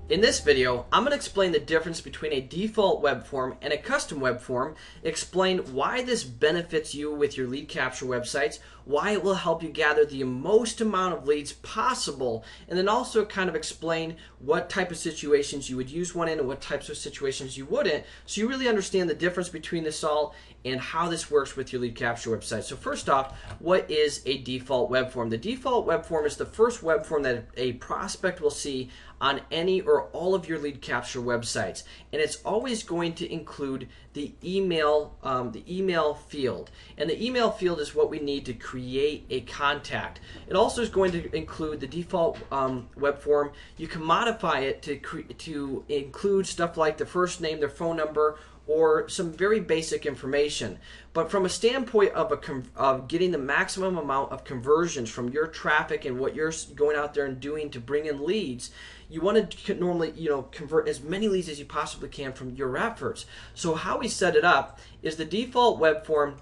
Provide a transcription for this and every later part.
In this video, I'm going to explain the difference between a default web form and a custom web form, explain why this benefits you with your lead capture websites, why it will help you gather the most amount of leads possible, and then also kind of explain what type of situations you would use one in and what types of situations you wouldn't, so you really understand the difference between this all and how this works with your lead capture website. So first off, what is a default web form? The default web form is the first web form that a prospect will see on any or all of your lead capture websites, and it's always going to include the email field, and the email field is what we need to create a contact. It also is going to include the default web form. You can modify it to include stuff like the first name, their phone number, or some very basic information. But from a standpoint of getting the maximum amount of conversions from your traffic and what you're going out there and doing to bring in leads, you want to normally convert as many leads as you possibly can from your efforts. So how we set it up is the default web form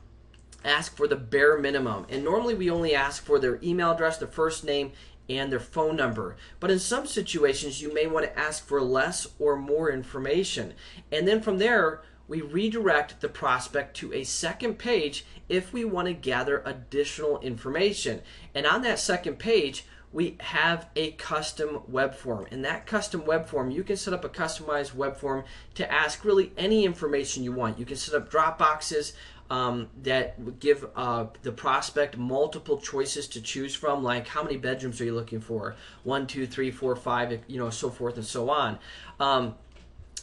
asks for the bare minimum, and normally we only ask for their email address, their first name, and their phone number. But in some situations you may want to ask for less or more information, and then from there we redirect the prospect to a second page if we want to gather additional information. And on that second page we have a custom web form. In that custom web form, you can set up a customized web form to ask really any information you want. You can set up drop boxes that give the prospect multiple choices to choose from, like how many bedrooms are you looking for? 1, 2, 3, 4, 5, so forth and so on.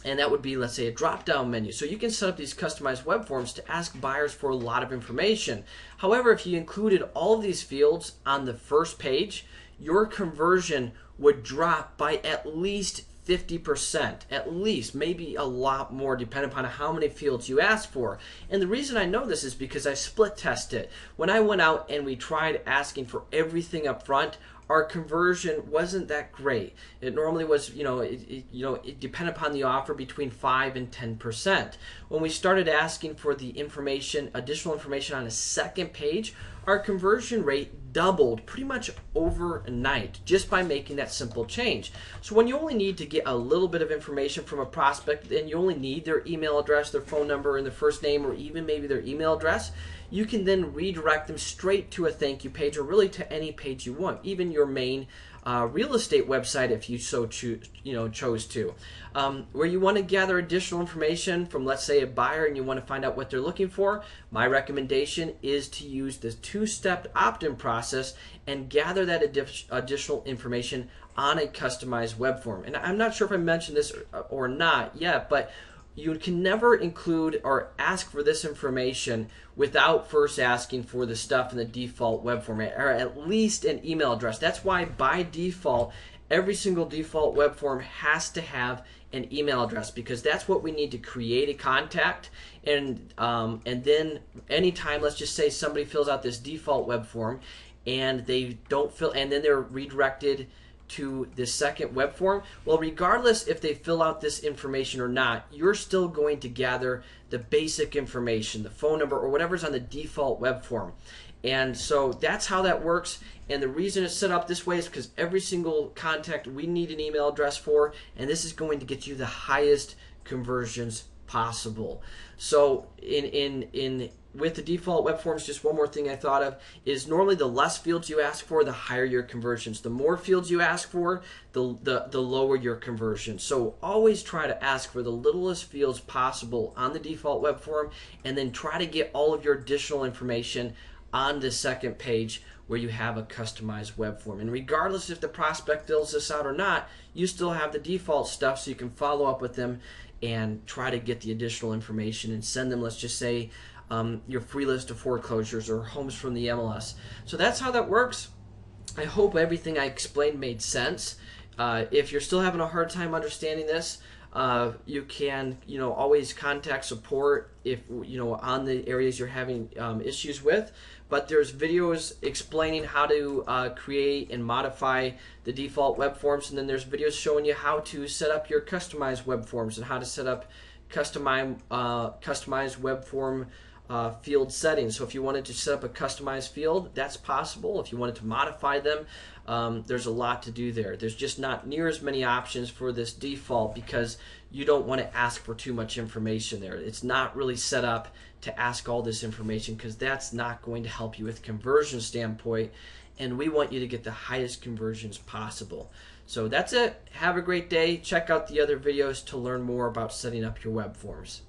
And that would be, let's say, a drop-down menu. So you can set up these customized web forms to ask buyers for a lot of information. However, if you included all of these fields on the first page, your conversion would drop by at least 50%, at least, maybe a lot more, depending upon how many fields you ask for. And the reason I know this is because I split test it. When I went out and we tried asking for everything up front, our conversion wasn't that great. It normally was, it depended upon the offer, between 5 and 10%. When we started asking for the information, additional information on a second page, our conversion rate doubled pretty much overnight just by making that simple change. So when you only need to get a little bit of information from a prospect, and you only need their email address, their phone number, and their first name, or even maybe their email address, you can then redirect them straight to a thank you page, or really to any page you want, even your main real estate website if you so chose to, where you want to gather additional information from, let's say, a buyer, and you want to find out what they're looking for. My recommendation is to use the two-step opt-in process and gather that additional information on a customized web form. And I'm not sure if I mentioned this or not yet, but you can never include or ask for this information without first asking for the stuff in the default web format, or at least an email address. That's why by default, every single default web form has to have an email address, because that's what we need to create a contact. And then anytime, let's just say somebody fills out this default web form and they don't fill, and then they're redirected to the second web form, well, regardless if they fill out this information or not, you're still going to gather the basic information, the phone number, or whatever's on the default web form. And so that's how that works. And the reason it's set up this way is because every single contact we need an email address for, and this is going to get you the highest conversions possible. So with the default web forms, just one more thing I thought of is normally the less fields you ask for, the higher your conversions. The more fields you ask for, the lower your conversion. So always try to ask for the littlest fields possible on the default web form, and then try to get all of your additional information on the second page where you have a customized web form. And regardless if the prospect fills this out or not, you still have the default stuff, so you can follow up with them and try to get the additional information and send them, let's just say, your free list of foreclosures or homes from the MLS. So that's how that works. I hope everything I explained made sense. If you're still having a hard time understanding this, you can always contact support if on the areas you're having issues with. But there's videos explaining how to create and modify the default web forms, and then there's videos showing you how to set up your customized web forms and how to set up customized web form field settings. So if you wanted to set up a customized field, that's possible. If you wanted to modify them, there's a lot to do there. There's just not near as many options for this default because you don't want to ask for too much information there. It's not really set up to ask all this information because that's not going to help you with conversion standpoint, and we want you to get the highest conversions possible. So that's it. Have a great day. Check out the other videos to learn more about setting up your web forms.